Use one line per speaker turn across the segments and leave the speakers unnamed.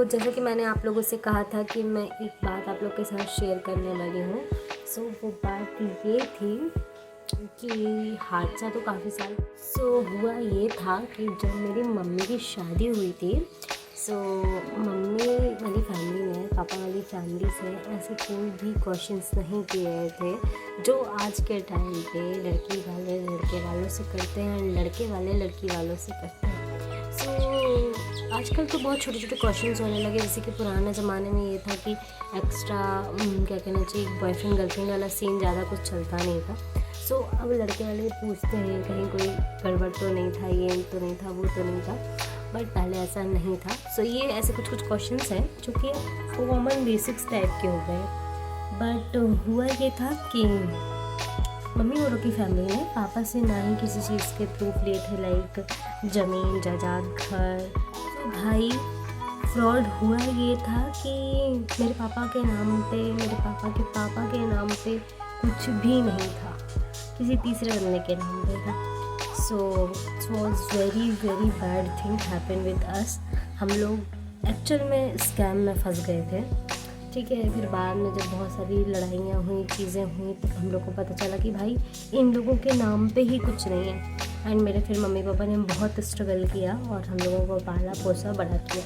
तो जैसा कि मैंने आप लोगों से कहा था कि मैं एक बात आप लोग के साथ शेयर करने वाली हूँ। वो बात ये थी कि हादसा तो काफ़ी साल हुआ ये था कि जब मेरी मम्मी की शादी हुई थी, मम्मी वाली फैमिली में, पापा वाली फैमिली से ऐसे कोई भी क्वेश्चंस नहीं किए गए थे जो आज के टाइम पे लड़की वाले लड़के वालों से करते हैं और लड़के वाले लड़की वालों से करते हैं। आजकल तो बहुत छोटे छोटे क्वेश्चंस होने लगे, जैसे कि पुराने ज़माने में ये था कि एक्स्ट्रा क्या कहना चाहिए, बॉयफ्रेंड गर्लफ्रेंड वाला सीन ज़्यादा कुछ चलता नहीं था। अब लड़के वाले पूछते हैं कहीं कोई गड़बड़ तो नहीं था, ये तो नहीं था, वो तो नहीं था, बट पहले ऐसा नहीं था। ये ऐसे कुछ कुछ क्वेश्चंस हैं जो कि कॉमन बेसिक्स टाइप के हो गए। बट हुआ ये था कि मम्मी औरों की फैमिली ने पापा से ना ही किसी चीज़ के प्रूफ लिए थे, लाइक ज़मीन जायदाद घर। भाई फ्रॉड हुआ ये था कि मेरे पापा के नाम पे, मेरे पापा के नाम पे कुछ भी नहीं था, किसी तीसरे बंदे के नाम पे था। It was very very bad thing happen with us. हम लोग एक्चुअल में स्कैम में फंस गए थे, ठीक है। फिर बाद में जब बहुत सारी लड़ाइयाँ हुई, चीज़ें हुई, तो हम लोग को पता चला कि भाई इन लोगों के नाम पे ही कुछ नहीं है। एंड मेरे फिर मम्मी पापा ने बहुत स्ट्रगल किया और हम लोगों को पाला पोसा बड़ा किया,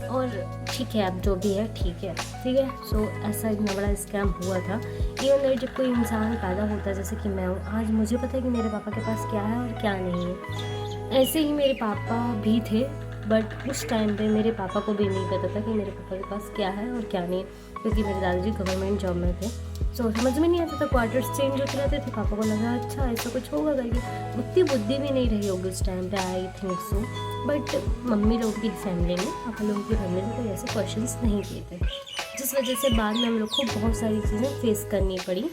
और ठीक है अब जो भी है ठीक है, ठीक है। ऐसा इतना बड़ा स्कैम हुआ था। इवन दैट जब कोई इंसान पैदा होता है, जैसे कि मैं हूँ, आज मुझे पता है कि मेरे पापा के पास क्या है और क्या नहीं है। ऐसे ही मेरे पापा भी थे, बट उस टाइम पे मेरे पापा को भी नहीं पता था कि मेरे पापा के पास क्या है और क्या नहीं, क्योंकि मेरे दादाजी गवर्नमेंट जॉब में थे। समझ में नहीं आता था, क्वार्टर्स चेंज होते रहते थे। पापा को लगा अच्छा ऐसा कुछ होगा करके, उतनी बुद्धि भी नहीं रही होगी उस टाइम पे, I think so. But mummy लोगों की फैमिली में, पापा लोगों की फैमिली में कोई ऐसे क्वेश्चंस नहीं किए थे, जिस वजह से बाद में हम लोग को बहुत सारी चीज़ें फेस करनी पड़ी।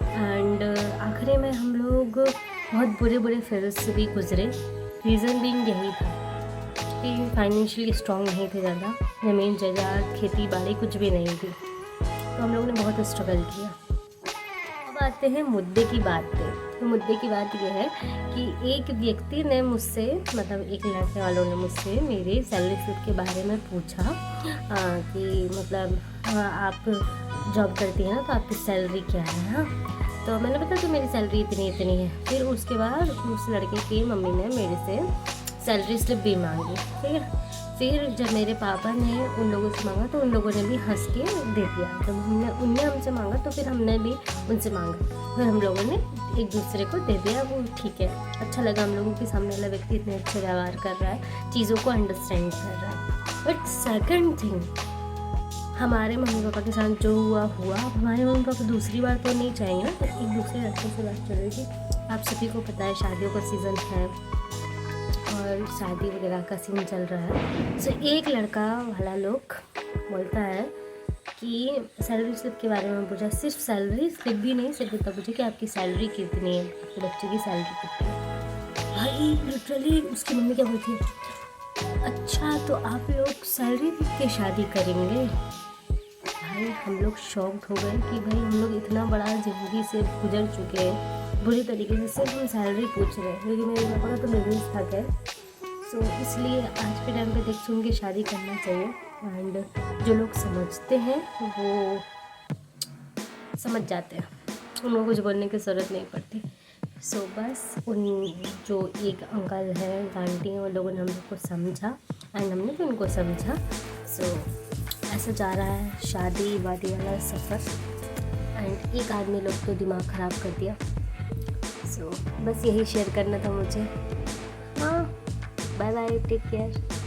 एंड आखिरी में हम लोग बहुत बुरे बुरे फेज से भी गुजरे। रीज़न भी यही था कि फाइनेंशियली स्ट्रॉन्ग नहीं थे ज़्यादा, ज़मीन जायदाद खेती बाड़ी कुछ भी नहीं थी, तो हम लोगों ने बहुत स्ट्रगल किया। अब आते हैं मुद्दे की बात पे। तो मुद्दे की बात यह है कि एक व्यक्ति ने मुझसे, मतलब एक लड़के वालों ने मुझसे मेरे सैलरी स्लिप के बारे में पूछा कि मतलब आप जॉब करती हैं ना, तो आपकी सैलरी क्या है। हाँ, तो मैंने बताया तो मेरी सैलरी इतनी है। फिर उसके बाद उस लड़के की मम्मी ने मेरे से सैलरी स्लिप भी मांगी, ठीक है। फिर जब मेरे पापा ने उन लोगों से मांगा तो उन लोगों ने भी हंस के दे दिया। जब उनने हमसे मांगा तो फिर हमने भी उनसे मांगा, फिर हम लोगों ने एक दूसरे को दे दिया। वो ठीक है, अच्छा लगा हम लोगों के सामने वाला व्यक्ति इतने अच्छे व्यवहार कर रहा है, चीज़ों को अंडरस्टैंड कर रहा है। बट सेकंड थिंग, हमारे मम्मी पापा के साथ जो हुआ, अब हमारे मम्मी पापा दूसरी बार तो नहीं चाहेंगे ना। एक दूसरे लड़के से बात चल रही थी, आप सभी को पता है शादियों का सीज़न है और शादी वगैरह का सीन चल रहा है। एक लड़का वाला लोग बोलता है कि सैलरी स्लिप के बारे में पूछा। सिर्फ सैलरी स्लिप भी नहीं, सिर्फ इतना पूछे कि आपकी सैलरी कितनी है, आपके बच्चे की सैलरी कितनी है। भाई लिटरली उसकी मम्मी क्या बोलती है, अच्छा तो आप लोग सैलरी देख के शादी करेंगे। भाई हम लोग शॉक्ड हो गए कि भाई हम लोग इतना बड़ा ज़िंदगी से गुजर चुके हैं बुरी तरीके से, सिर्फ हम सैलरी पूछ रहे हैं। क्योंकि मेरे पापा का तो बिजनेस था क्या, इसलिए आज के टाइम पे देख सुन के शादी करना चाहिए। एंड जो लोग समझते हैं वो समझ जाते हैं, उनको कुछ बोलने की ज़रूरत नहीं पड़ती। बस उन जो एक अंकल हैं, आंटी हैं, उन लोगों ने हम लोग को समझा एंड हमने भी उनको समझा। ऐसा जा रहा है शादी वादी वाला सफ़र। एंड एक आदमी लोग तो दिमाग ख़राब कर दिया। बस यही शेयर करना था मुझे। हाँ, बाय बाय, टेक केयर।